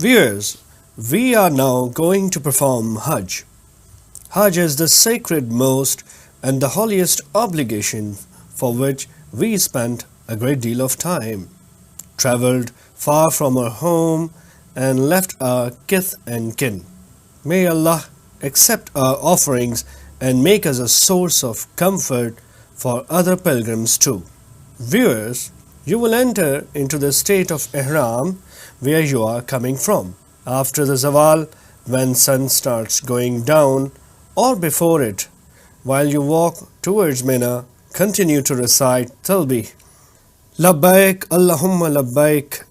Viewers, we are now going to perform Hajj. Hajj is the sacred most and the holiest obligation for which we spent a great deal of time, travelled far from our home and left our kith and kin. May Allah accept our offerings and make us a source of comfort for other pilgrims too. Viewers, you will enter into the state of Ihram where you are coming from. After the Zawal, when sun starts going down, or before it, while you walk towards Mina, continue to recite Talbih. Labbaik Allahumma labbaik.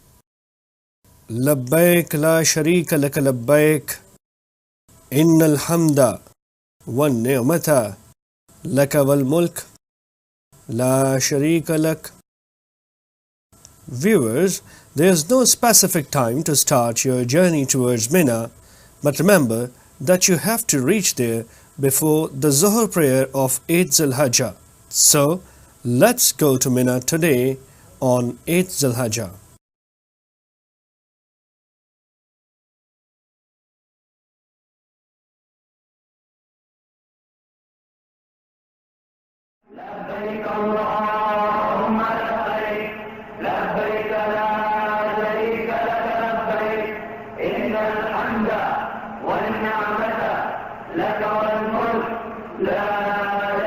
Labbaik la sharika laka labbaik. Innal hamda wan ni'mata laka wal mulk la sharika lak. Viewers, there is no specific time to start your journey towards Mina, but remember that you have to reach there before the Zuhr prayer of 8th Zulhijjah. So, let's go to Mina today on 8th Zulhijjah. لبيك اللهم لبيك لبيك لا شريك لك لبيك إن الحمد والنعمة لك والملك لا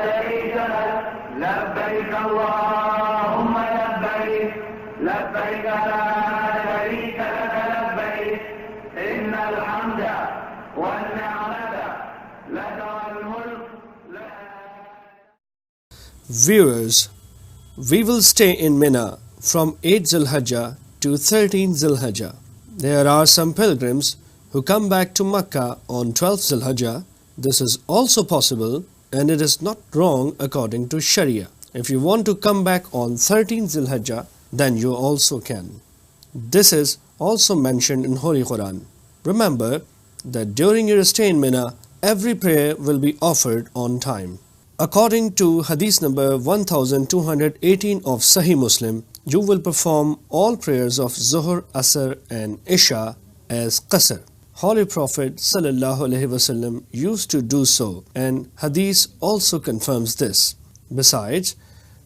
شريك لك لبيك اللهم لبيك لبيك لا شريك لك لبيك إن الحمد والنعمة لك والملك Viewers, we will stay in Mina from 8th Zulhijjah to 13th Zulhijjah. There are some pilgrims who come back to Makkah on 12th Zulhijjah. This is also possible and it is not wrong according to Sharia. If you want to come back on 13th Zulhijjah, then you also can. This is also mentioned in Holy Quran. Remember that during your stay in Mina, every prayer will be offered on time. According to Hadith number 1218 of Sahih Muslim, you will perform all prayers of Zuhr, Asr and Isha as Qasr. Holy Prophet ﷺ used to do so, and Hadith also confirms this. Besides,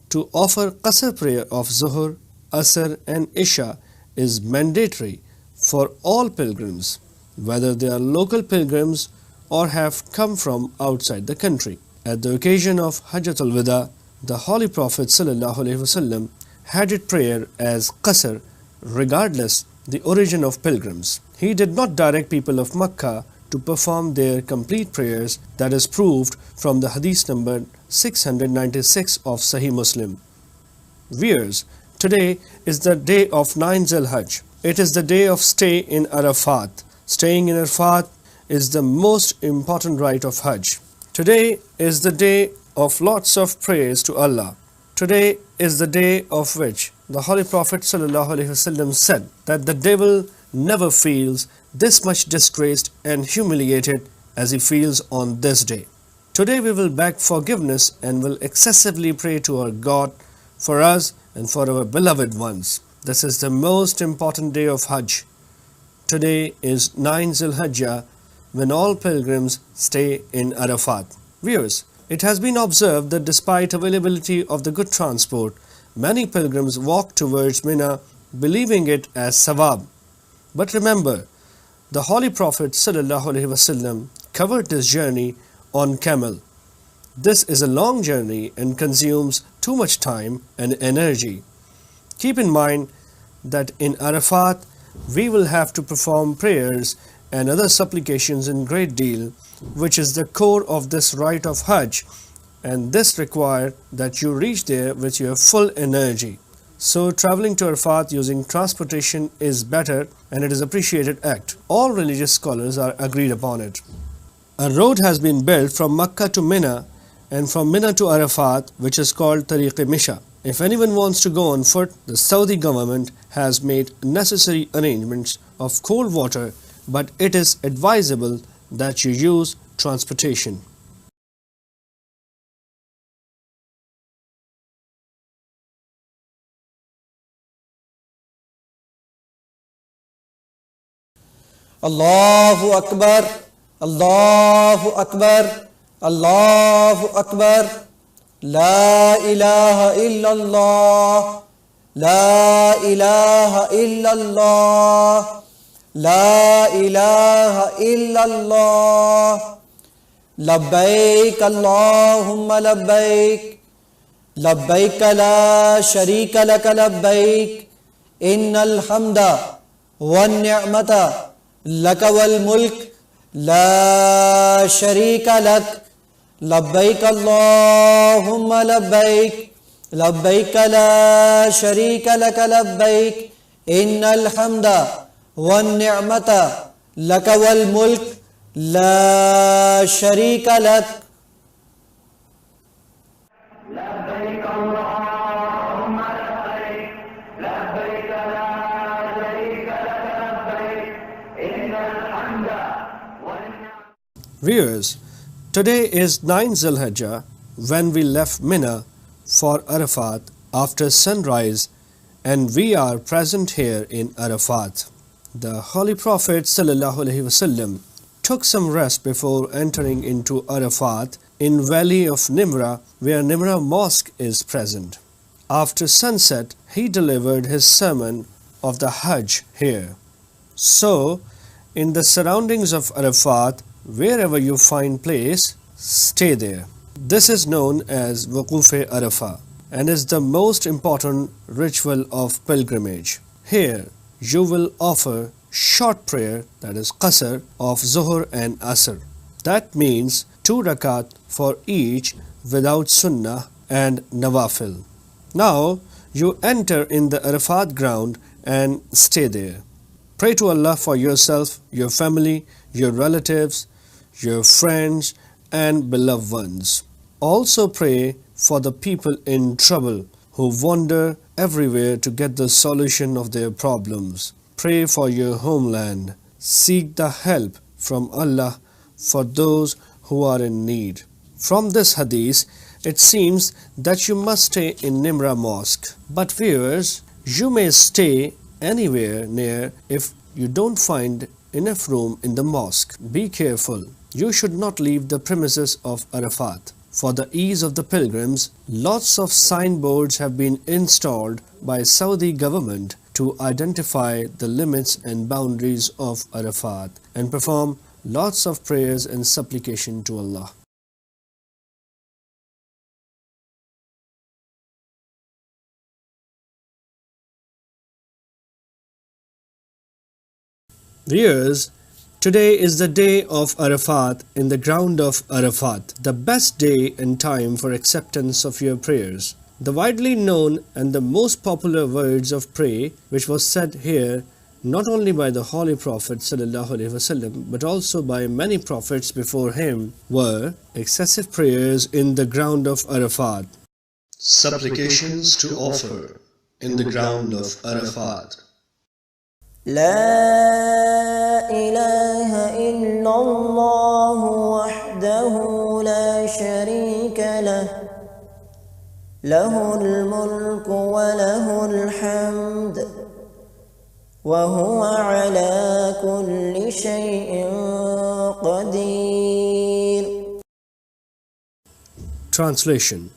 to offer Qasr prayer of Zuhr, Asr and Isha is mandatory for all pilgrims, whether they are local pilgrims or have come from outside the country. At the occasion of Hajjatul Wada, the Holy Prophet ﷺ had it prayer as Qasr regardless the origin of pilgrims. He did not direct people of Makkah to perform their complete prayers, that is proved from the Hadith number 696 of Sahih Muslim. Viewers, today is the day of 9th Zulhijjah. It is the day of stay in Arafat. Staying in Arafat is the most important rite of Hajj. Today is the day of lots of praise to Allah. Today is the day of which the Holy Prophet ﷺ said that the devil never feels this much disgraced and humiliated as he feels on this day. Today we will beg forgiveness and will excessively pray to our God for us and for our beloved ones. This is the most important day of Hajj. Today is 9th Zulhijjah, when all pilgrims stay in Arafat. Viewers, it has been observed that despite availability of the good transport, many pilgrims walk towards Mina believing it as sawab. But remember, the Holy Prophet ﷺ covered this journey on camel. This is a long journey and consumes too much time and energy. Keep in mind that in Arafat, we will have to perform prayers and other supplications in great deal, which is the core of this rite of Hajj, and this requires that you reach there with your full energy. So traveling to Arafat using transportation is better and it is appreciated act. All religious scholars are agreed upon it. A road has been built from Makkah to Mina and from Mina to Arafat, which is called Tariq-e-Misha. If anyone wants to go on foot, the Saudi government has made necessary arrangements of cold water, but it is advisable that you use transportation. Allahu Akbar, Allahu Akbar, Allahu Akbar. La ilaha illallah, La ilaha illallah, La ilaha illallah. Labbaik Allahumma labbaik, Labbaik la sharika laka labbaik, Innal hamda wan ni'mata laka wal mulk la sharika lak. Labbaik Allahumma labbaik, Labbaik la sharika laka labbaik, Innal hamda wan ni'mata laka wal mulk la sharika lak. لبيك اللهم لبيك لبيك لا شريك لك لبيك إن الحمد والنعمة. Viewers, today is 9 Zulhijjah when we left Mina for Arafat after sunrise, and we are present here in Arafat. The Holy Prophet ﷺ took some rest before entering into Arafat in valley of Nimra, where Nimra Mosque is present. After sunset, he delivered his sermon of the Hajj here. So, in the surroundings of Arafat, wherever you find place, stay there. This is known as Wuquf-e Arafah and is the most important ritual of pilgrimage. Here, you will offer short prayer, that is qasr, of Zuhr and Asr. That means 2 rakat for each without sunnah and nawafil. Now you enter in the Arafat ground and stay there. Pray to Allah for yourself, your family, your relatives, your friends and beloved ones. Also pray for the people in trouble who wander everywhere to get the solution of their problems. Pray for your homeland. Seek the help from Allah for those who are in need. From this hadith, it seems that you must stay in Nimra Mosque. But viewers, you may stay anywhere near if you don't find enough room in the mosque. Be careful. You should not leave the premises of Arafat. For the ease of the pilgrims, lots of signboards have been installed by Saudi government to identify the limits and boundaries of Arafat and perform lots of prayers and supplication to Allah. Viewers, today is the day of Arafat in the ground of Arafat, the best day and time for acceptance of your prayers. The widely known and the most popular words of prayer which was said here not only by the Holy Prophet ﷺ but also by many prophets before him were excessive prayers in the ground of Arafat. Supplications to offer in the ground of Arafat. لا إله إلا الله وحده لا شريك له له الملك وله الحمد وهو على كل شيء قدير. Translation.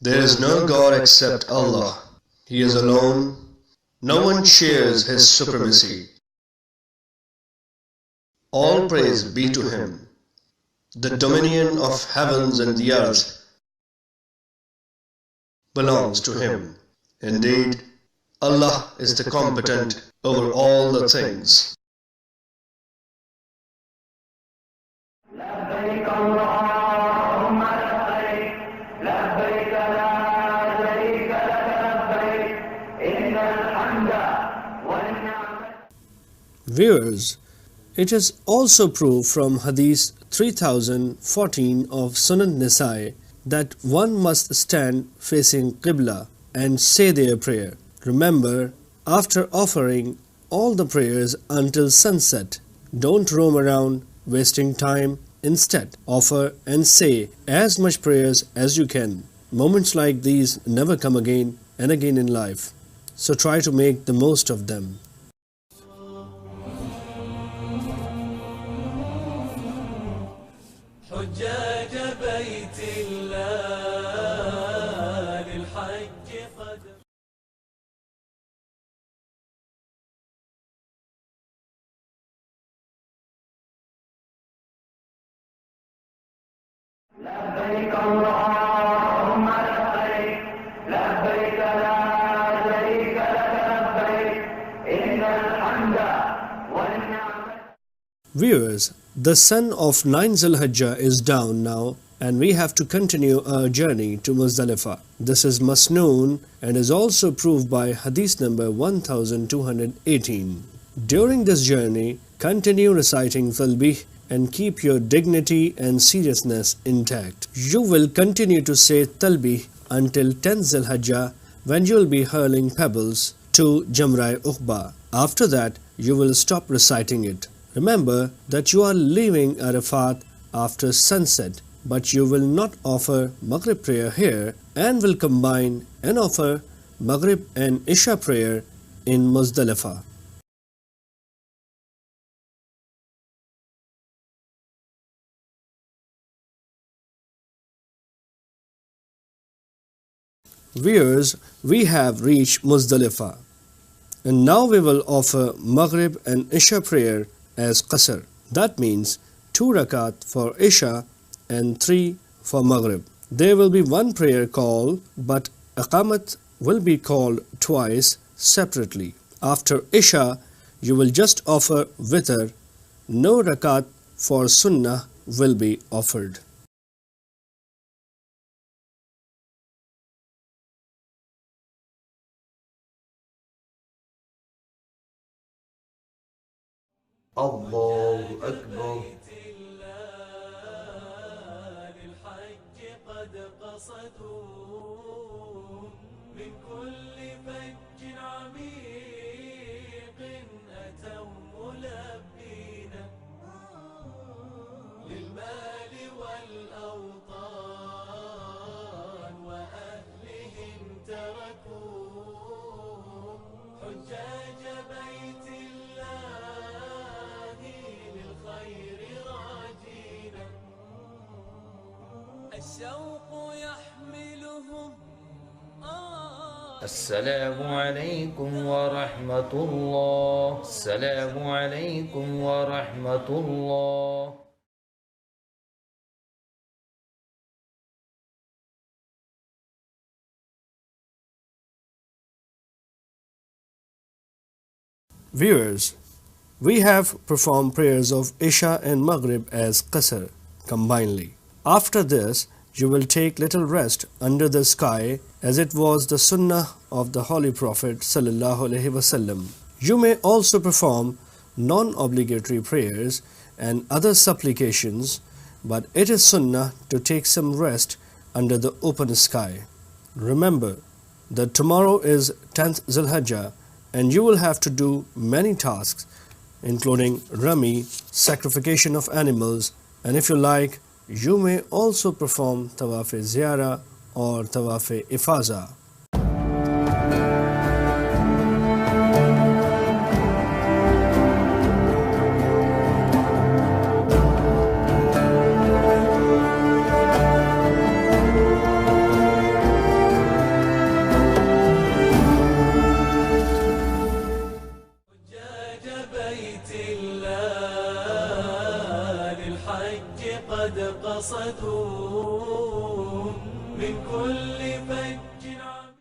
There is no God except Allah. He is alone. No one shares His supremacy. All praise be to Him. The dominion of heavens and the earth belongs to Him. Indeed, Allah is the competent over all the things. لبيك اللهم لبيك لبيك لا شريك لك لبيك إن الحمد والنعمة. Viewers, it is also proved from Hadith 3014 of Sunan Nisai that one must stand facing Qibla and say their prayer. Remember, after offering all the prayers until sunset, don't roam around wasting time. Instead, offer and say as much prayers as you can. Moments like these never come again and again in life, so try to make the most of them. حجاج بيت الله للحج قد لبيك اللهم لبيك لبيك لا شريك لك لبيك إن الحمد والنعمة. Viewers, the sun of 9 Zulhijjah is down now and we have to continue our journey to Muzdalifah. This is masnoon and is also proved by hadith number 1218. During this journey, continue reciting Talbih and keep your dignity and seriousness intact. You will continue to say Talbih until 10 Zulhijjah when you will be hurling pebbles to Jamrai Uqba. After that, you will stop reciting it. Remember that you are leaving Arafat after sunset, but you will not offer Maghrib prayer here and will combine and offer Maghrib and Isha prayer in Muzdalifah. Viewers, we have reached Muzdalifah and now we will offer Maghrib and Isha prayer as Qasr. That means 2 rakat for Isha and 3 for Maghrib. There will be one prayer call, but Aqamat will be called twice separately. After Isha, you will just offer Witr. No rakat for Sunnah will be offered. الله أكبر. للحج قد قصدوا من كل فج عميق أتوا ملبين للمال والأوطان وأهلهم تركوا حجاج بيت الله للخير راجين الشوق يحملهم السلام عليكم ورحمة الله. السلام عليكم ورحمة الله. Viewers, we have performed prayers of Isha and Maghrib as Qasr combinedly. After this, you will take little rest under the sky as it was the sunnah of the Holy Prophet sallallahu alaihi wasallam. You may also perform non-obligatory prayers and other supplications, but it is sunnah to take some rest under the open sky. Remember that tomorrow is 10th Zulhijjah and you will have to do many tasks including Rami, sacrification of animals, and if you like, you may also perform Tawaf-e-Ziyara or Tawaf-e-Ifaza. حجاج بيت الله للحج قد قصدوا من كل فج عميق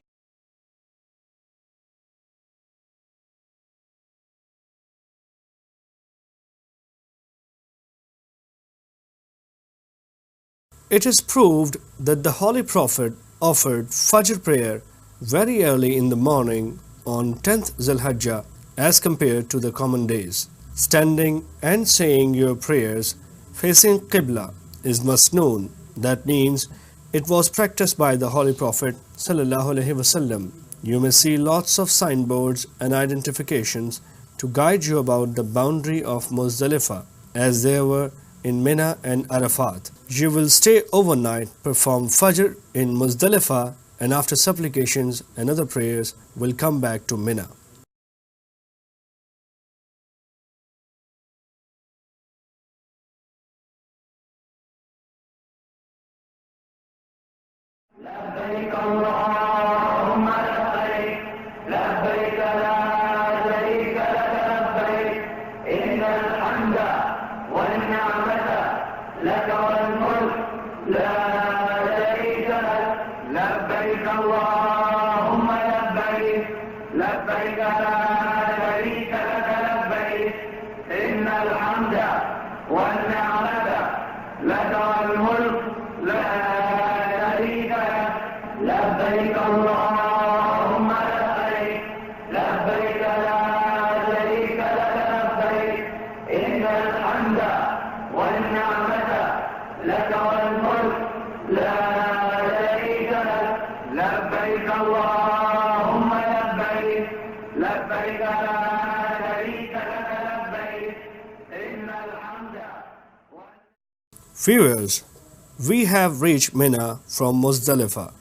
It is proved that the Holy Prophet offered Fajr prayer very early in the morning on 10th Zulhijjah as compared to the common days. Standing and saying your prayers facing Qibla is masnoon. That means it was practiced by the Holy Prophet sallallahu alaihi wasallam. You may see lots of signboards and identifications to guide you about the boundary of Muzdalifah as there were in Mina and Arafat. You will stay overnight, perform Fajr in Muzdalifah, and after supplications and other prayers will come back to Mina. لبيك اللهم لبيك لبيك لا شريك لك لبيك إن الحمد والنعمة لك والملك لا شريك لك لبيك اللهم لبيك لبيك لا شريك لك لبيك إن الحمد والنعمة لك والملك لا شريك لك لبيك اللهم لبيك لبيك لا شريك لك لبيك إن الحمد والنعمة لك والملك لا شريك لك لبيك اللهم لبيك لبيك لا شريك لك لبيك إن الحمد Viewers, we have reached Mina from Muzdalifah.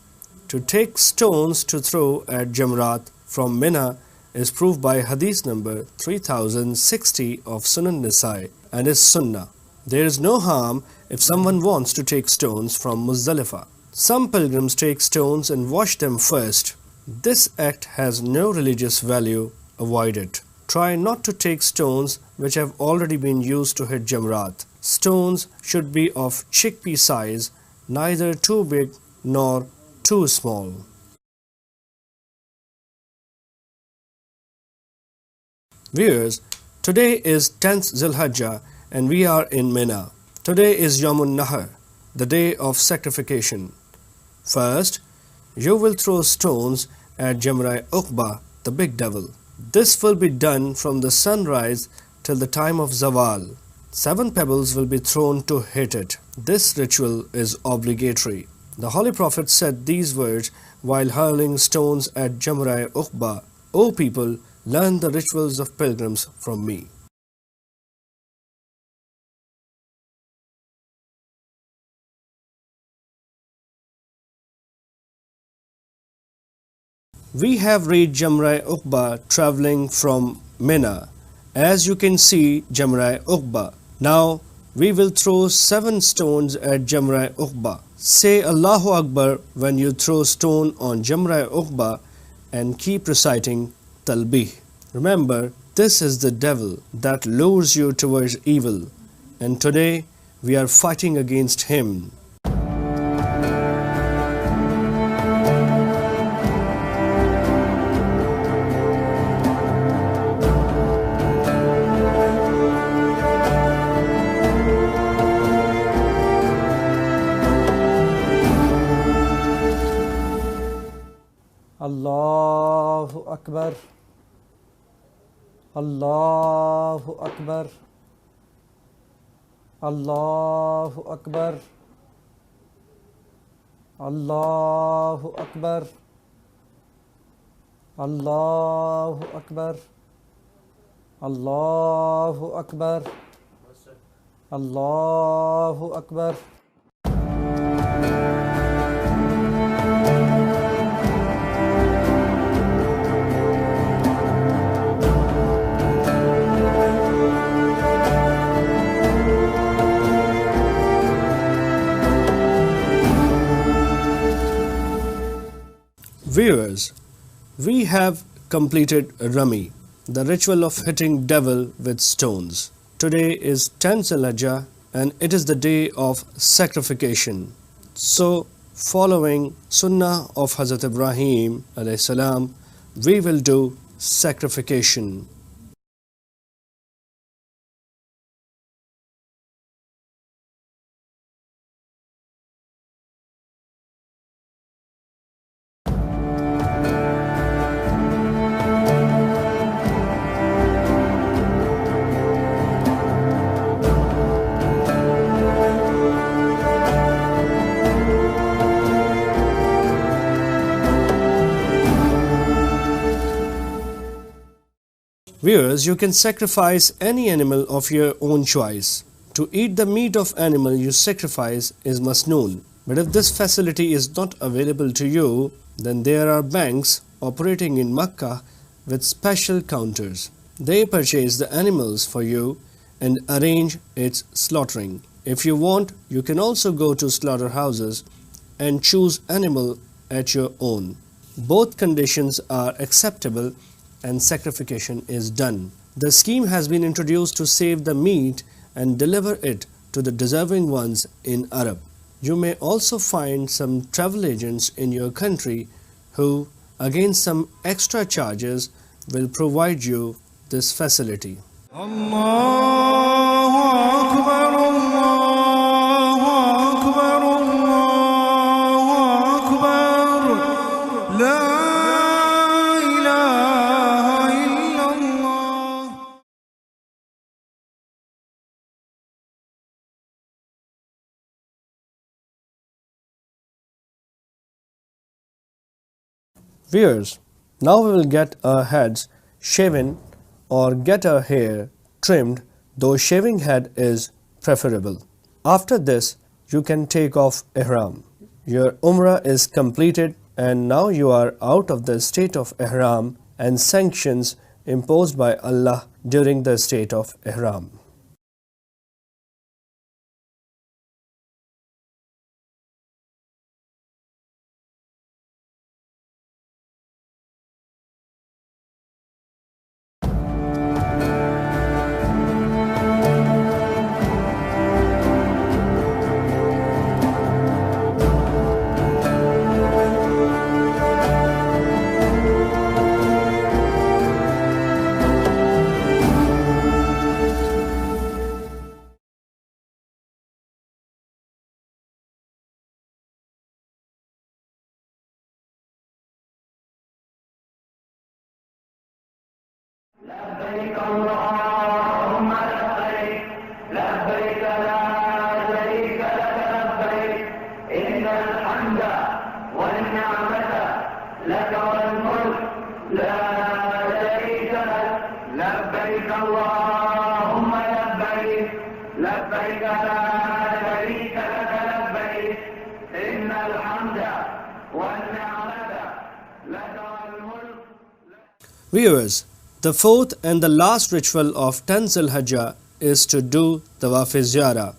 To take stones to throw at Jamrat from Mina is proved by hadith number 3060 of Sunan Nisai and is Sunnah. There is no harm if someone wants to take stones from Muzdalifah. Some pilgrims take stones and wash them first. This act has no religious value. Avoid it. Try not to take stones which have already been used to hit Jamrat. Stones should be of chickpea size, neither too big nor too small. Viewers, today is 10th Zulhijjah and we are in Mina. Today is Yamun Nahar, the day of sacrification. First, you will throw stones at Jamrai Uqba, the big devil. This will be done from the sunrise till the time of Zawal. 7 pebbles will be thrown to hit it. This ritual is obligatory. The Holy Prophet said these words while hurling stones at Jamrai Uqba. O people, learn the rituals of pilgrims from me. We have reached Jamrai Uqba traveling from Mina. As you can see, Jamrai Uqba. Now we will throw 7 stones at Jamrai Uqba. Say Allahu Akbar when you throw stone on Jamrai Uqba and keep reciting Talbih. Remember, this is the devil that lures you towards evil, and today we are fighting against him. Allahu Akbar. Allahu Akbar. Allahu Akbar. Allahu Akbar. Allahu Akbar. Allahu Akbar. Allahu Akbar. Viewers, we have completed Rami, the ritual of hitting devil with stones. Today is 10th Zulhijjah and it is the day of sacrification. So, following Sunnah of Hazrat Ibrahim alayhi salam, we will do sacrification. Viewers, you can sacrifice any animal of your own choice. To eat the meat of animal you sacrifice is masnoon. But if this facility is not available to you, then there are banks operating in Makkah with special counters. They purchase the animals for you and arrange its slaughtering. If you want, you can also go to slaughterhouses and choose animal at your own. Both conditions are acceptable and sacrification is done. The scheme has been introduced to save the meat and deliver it to the deserving ones in Arab. You may also find some travel agents in your country who, against some extra charges, will provide you this facility. الله أكبر الله أكبر الله أكبر لا إله إلا الله. Viewers, now we will get our heads shaven or get our hair trimmed, though shaving head is preferable. After this, you can take off ihram. Your umrah is completed and now you are out of the state of ihram and sanctions imposed by Allah during the state of ihram. لبيك اللهم لبيك لبيك لا شريك لك لبيك إن الحمد والنعمة لك والملك لا شريك لك لبيك اللهم لبيك لبيك لا شريك لك لبيك إن الحمد والنعمة لك والملك. Viewers, the fourth and the last ritual of 10 Zilhijjah is to do Tawaf-e-Ziyarah.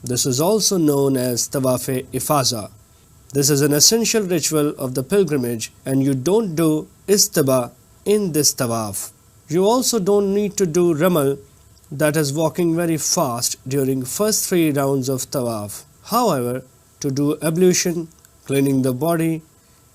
This is also known as Tawaf-e-Ifaza. This is an essential ritual of the pilgrimage and you don't do Istiba in this Tawaf. You also don't need to do Ramal, that is walking very fast during first 3 rounds of Tawaf. However, to do ablution, cleaning the body,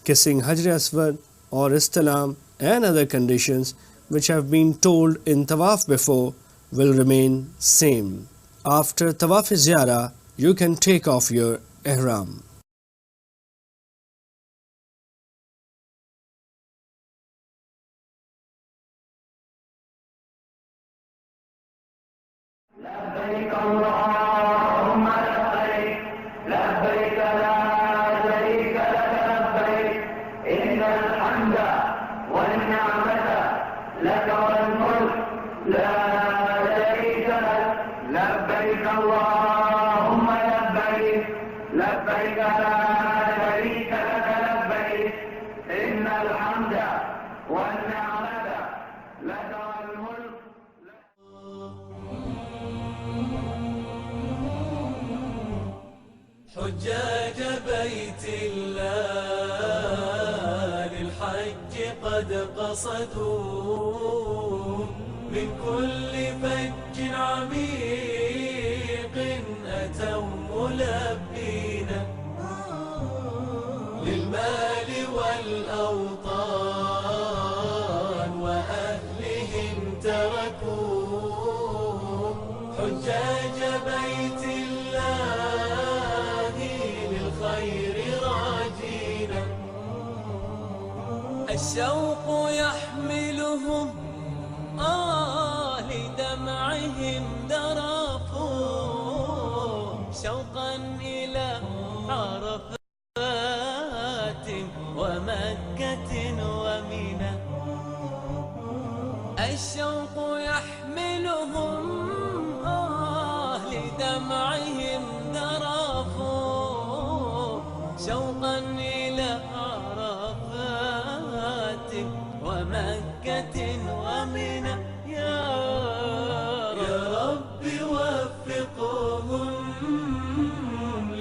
kissing Hajr Aswad or Istilam and other conditions which have been told in Tawaf before will remain same. After Tawaf-e-Ziyarah, you can take off your ihram. لبيك اللهم لبيك لبيك لا شريك لك لبيك إن الحمد والنعمة لك والملك لا شريك لك لبيك اللهم لبيك لبيك لا شريك لك لبيك إن الحمد والنعمة لك والملك. حجاج بيت الله للحج قد قصدوا من كل فج عميق أتوا ملبين للمال والأوطان وأهلهم تركوا حجاج بيت الله للخير راجين الشوق يحملهم لدمعهم ذرفوا شوقا إلى عرفات ومكة ومنى الشوق يحملهم لدمعهم ذرفوا شوقا إلى عرفات ومكة ومنى يا رب وفقهم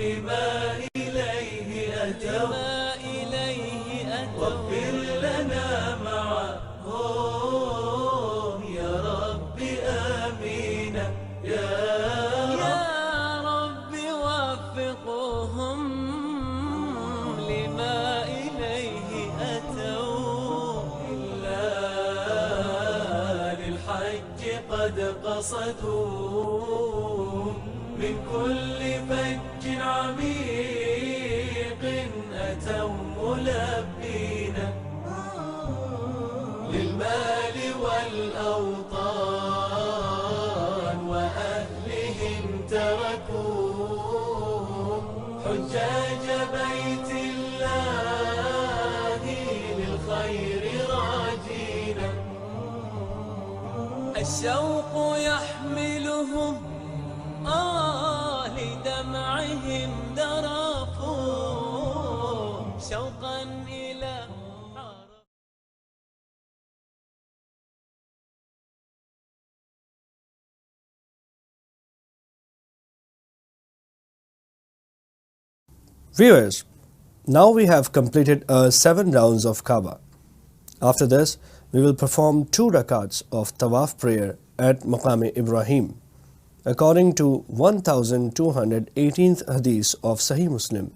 لما إليه أتوا واغفر لنا معهم يا رب آمين يا رب وفقهم لما إليه أتوا إلا للحج قد قصدوا من كل فج عميق أتوا ملبين للمال والأوطان وأهلهم تركوا حجاج بيت الله للخير راجين الشوق يحملهم لدمعهم ذرفوا شوقا إلى عرب. Viewers, now we have completed 7 rounds of Kaaba. After this, we will perform 2 rakats of Tawaf prayer at Maqam Ibrahim, according to 1218th Hadith of Sahih Muslim.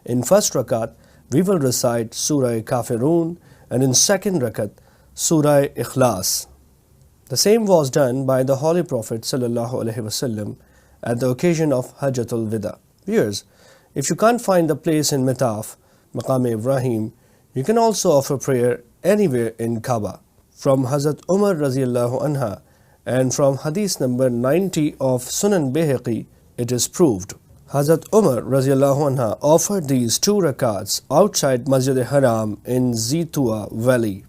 In first rakat, we will recite Surah Kafirun, and in second rakat, Surah Ikhlas. The same was done by the Holy Prophet ﷺ at the occasion of Hajjatul Wida. Viewers, if you can't find the place in Mitaf, Maqam Ibrahim, you can also offer prayer anywhere in Kaaba. From Hazrat Umar Raziyallahu Anha and from Hadith number 90 of Sunan Bayhaqi, it is proved. Hazrat Umar Raziyallahu Anha offered these 2 rakats outside Masjid Haram in Zituwa Valley.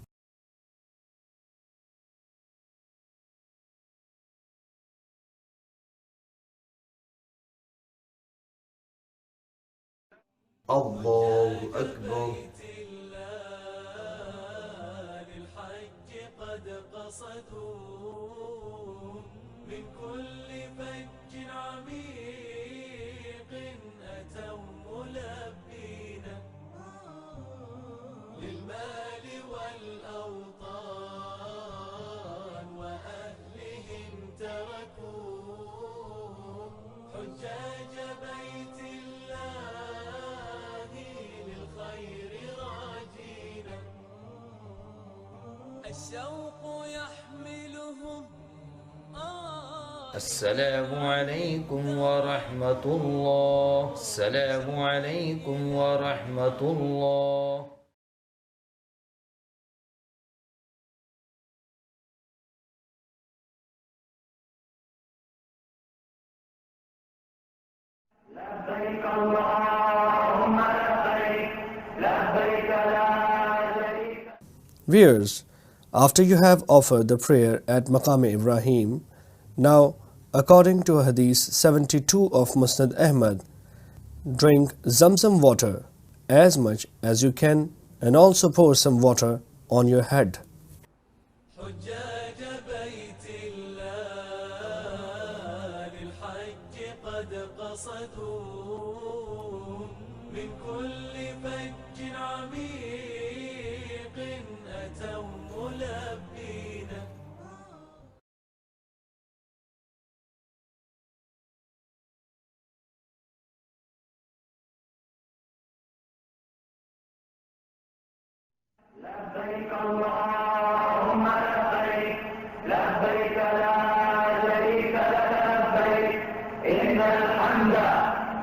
الله أكبر للحج قد قصدوا من كل فج عميق أتوا ملبين للمال والأوطان وأهلهم تركوا حجاج بيت الله للخير راجين الشوق يحملهم السلام عليكم ورحمة الله السلام عليكم ورحمة الله لبيك اللهم لبيك لبيك لا شريك. Viewers, after you have offered the prayer at Maqam Ibrahim, now according to Hadith 72 of Musnad Ahmad, drink Zamzam water as much as you can and also pour some water on your head. حجاج بيت الله للحج قد قصدوا من كل فج عميق أتوا ملبين لبيك اللهم لبيك لبيك لا شريك لك لبيك إن الحمد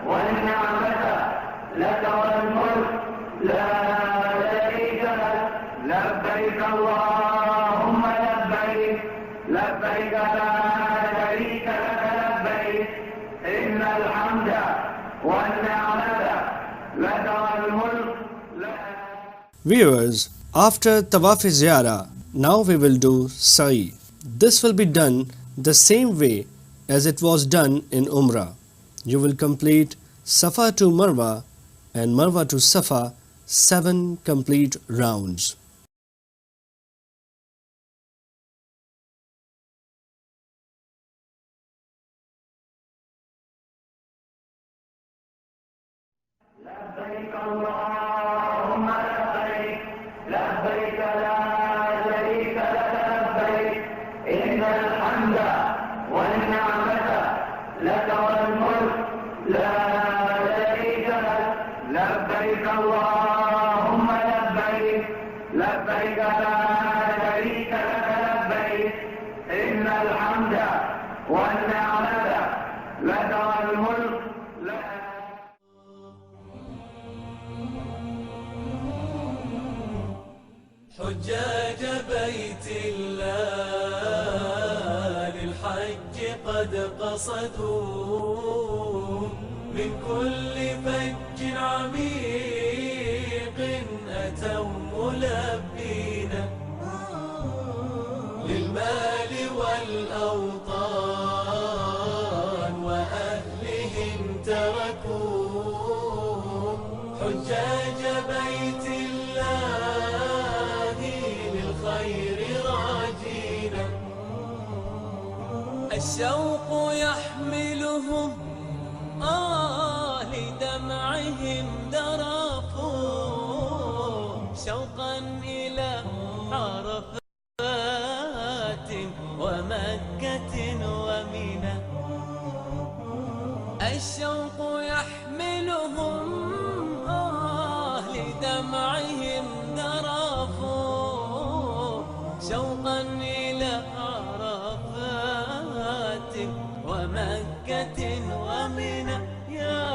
والنعمة لك والملك لا شريك لك لبيك اللهم لبيك لبيك لا شريك لك لبيك إن الحمد والنعمة لك والملك لا. Viewers, after Tawaf Ziyara, now we will do Sa'i. This will be done the same way as it was done in Umrah. You will complete Safa to Marwa and Marwa to Safa 7 complete rounds. لبيك اللهم لبيك لبيك لا شريك لك لبيك إن الحمد والنعمة لك والملك لا شريك لك لبيك اللهم لبيك لبيك لا شريك لك لبيك إن الحمد والنعمة لك والملك لا حجاج بيت الله للحج قد قصدوا من كل فج عميق أتوا ملبين للمال والأوطان وأهلهم تركوا حجاج بيت الله للخير راجين الشوق يحملهم لدمعهم درفوا شوقا إلى عرفات ومكة ومنى الشوق يحملهم لدمعهم درفوا شوقا إلى عرفات ومكة ومنى يا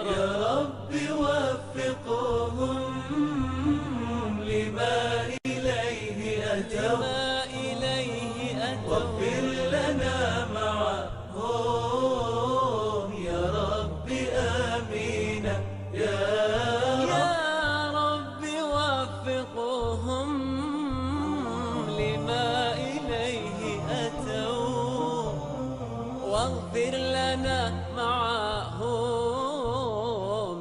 رب وفقهم لما إليه أتوا واغفر لنا معهم يا رب آمين يا رب وفقهم لما إليه أتوا واغفر لنا معهم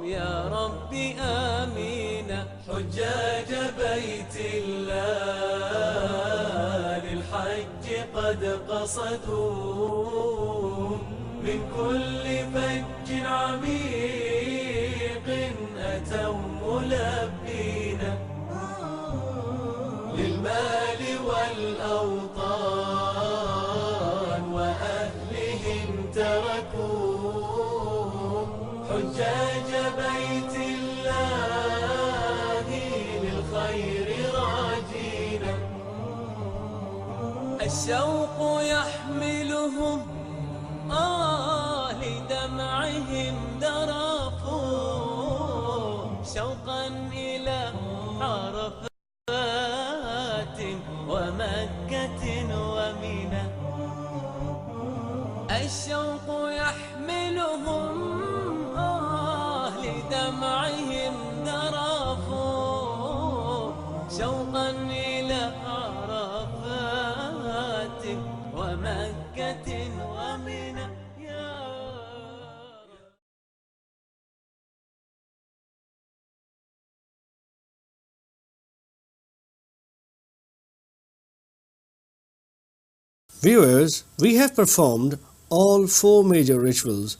يا رب آمين حجاج بيت الله للحج قد قصدوا من كل فج عميق أتوا ملبين للمال والأوطان وأهلهم تركوا حجاج بيت الله للخير راجين الشوق يحملهم لدمعهم درفوا شوقا إلى عرفات ومكة ومنى الشوق يحملهم لدمعهم درفوا شوقا إلى عرفات ومكة ومنى Viewers, we have performed all 4 major rituals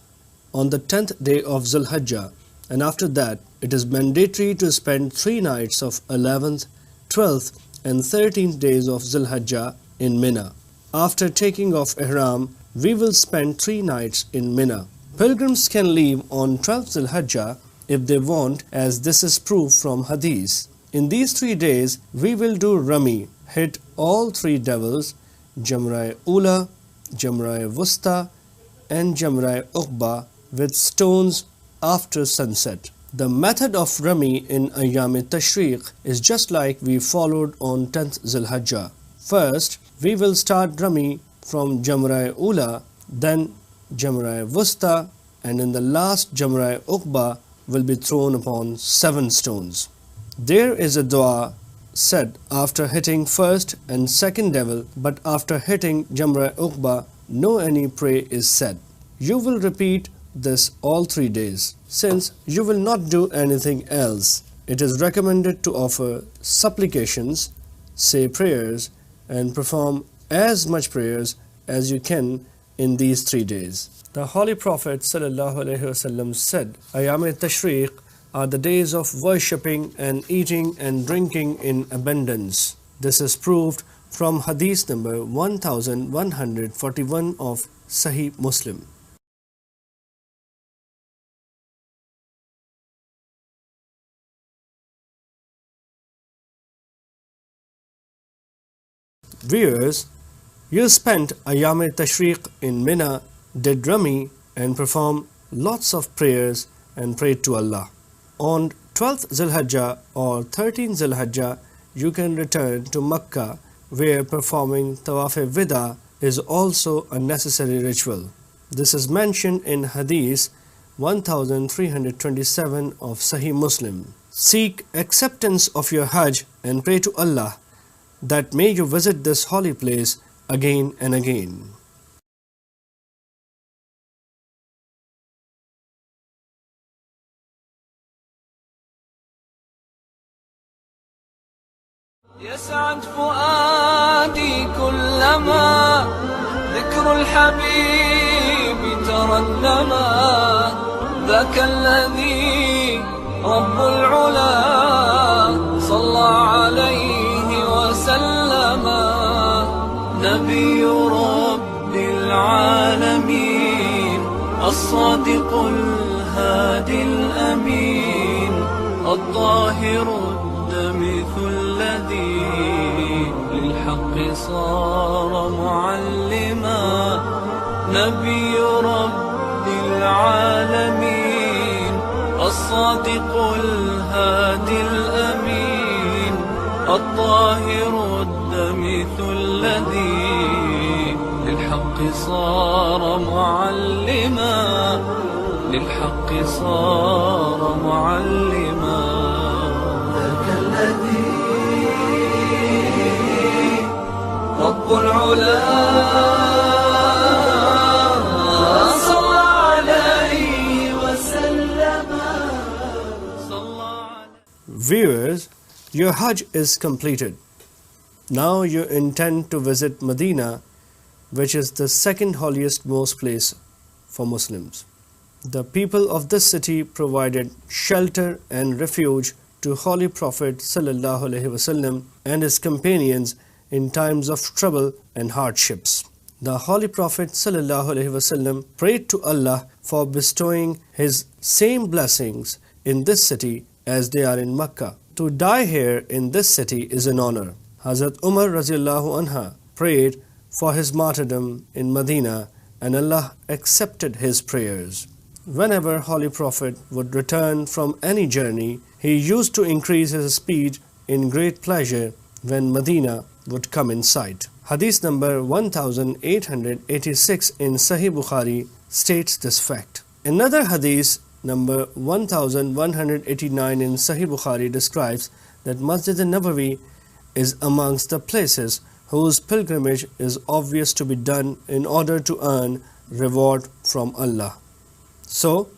on the 10th day of Zulhijjah, and after that it is mandatory to spend 3 nights of 11th, 12th and 13th days of Zulhijjah in Mina. After taking off Ihram, we will spend 3 nights in Mina. Pilgrims can leave on 12th Zulhijjah if they want, as this is proof from Hadith. In these 3 days, we will do Rami, hit all 3 devils, Jamra Ula, Jamra Wusta and Jamra Uqba with stones after sunset. The method of Rami in Ayyam Tashriq is just like we followed on 10th Zulhijjah. First, we will start Rami from Jamra Ula, then Jamra Wusta, and in the last Jamra Uqba will be thrown upon 7 stones. There is a dua said after hitting first and second devil, but after hitting Jamra Uqba, no any pray is said. You will repeat this all 3 days. Since you will not do anything else, it is recommended to offer supplications, say prayers, and perform as much prayers as you can in these 3 days. The Holy Prophet ﷺ said, Ayam Tashriq are the days of worshipping and eating and drinking in abundance. This is proved from Hadith number 1141 of Sahih Muslim. Viewers, you spent Ayam Tashriq in Mina, did Rami and performed lots of prayers and prayed to Allah. On 12th Zulhijjah or 13th Zulhijjah, you can return to Makkah, where performing Tawaf-e-Wida is also a necessary ritual. This is mentioned in Hadith 1327 of Sahih Muslim. Seek acceptance of your Hajj and pray to Allah that may you visit this holy place again and again. يسعد فؤادي كلما ذكر الحبيب ترنما ذاك الذي رب العلا صلى عليه وسلم نبي رب العالمين الصادق الهادي الأمين الطاهر الدمث الذي للحق صار معلما نبي رب العالمين الصادق الهادي الأمين الطاهر الدمث الذي للحق صار معلما للحق صار معلما ذاك الذي رب العلا صلى عليه وسلم صلى عليه. Viewers, your Hajj is completed. Now you intend to visit Medina, which is the second holiest most place for Muslims. The people of this city provided shelter and refuge to Holy Prophet ﷺ and his companions in times of trouble and hardships. The Holy Prophet ﷺ prayed to Allah for bestowing his same blessings in this city as they are in Makkah. To die here in this city is an honor. Hazrat Umar radiallahu anha prayed for his martyrdom in Medina, and Allah accepted his prayers. Whenever Holy Prophet would return from any journey, he used to increase his speed in great pleasure when Medina would come in sight. Hadith number 1886 in Sahih Bukhari states this fact. Another hadith number 1189 in Sahih Bukhari describes that Masjid al-Nabawi is amongst the places whose pilgrimage is obvious to be done in order to earn reward from Allah. So,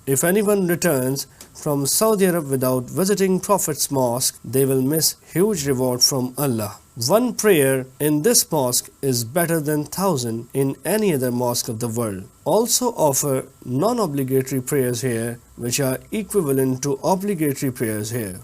if anyone returns from Saudi Arabia without visiting Prophet's mosque, they will miss huge reward from Allah. One prayer in this mosque is better than 1,000 in any other mosque of the world. Also offer non-obligatory prayers here, which are equivalent to obligatory prayers here.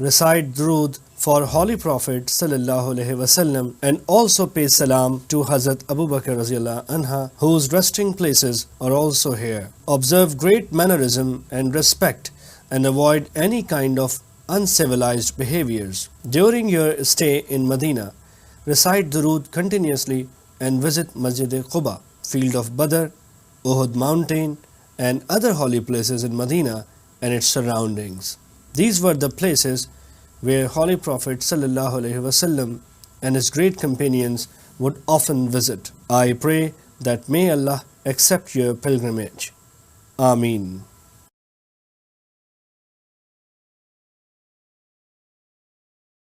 Recite Durood for Holy Prophet ﷺ and also pay salam to Hazrat Abu Bakr radiallahu anha, whose resting places are also here. Observe great mannerism and respect and avoid any kind of uncivilized behaviors. During your stay in Medina, recite Durood continuously and visit Masjid Quba, field of Badr, Uhud mountain and other holy places in Medina and its surroundings. These were the places where Holy Prophet ﷺ and his great companions would often visit. I pray that may Allah accept your pilgrimage. Ameen.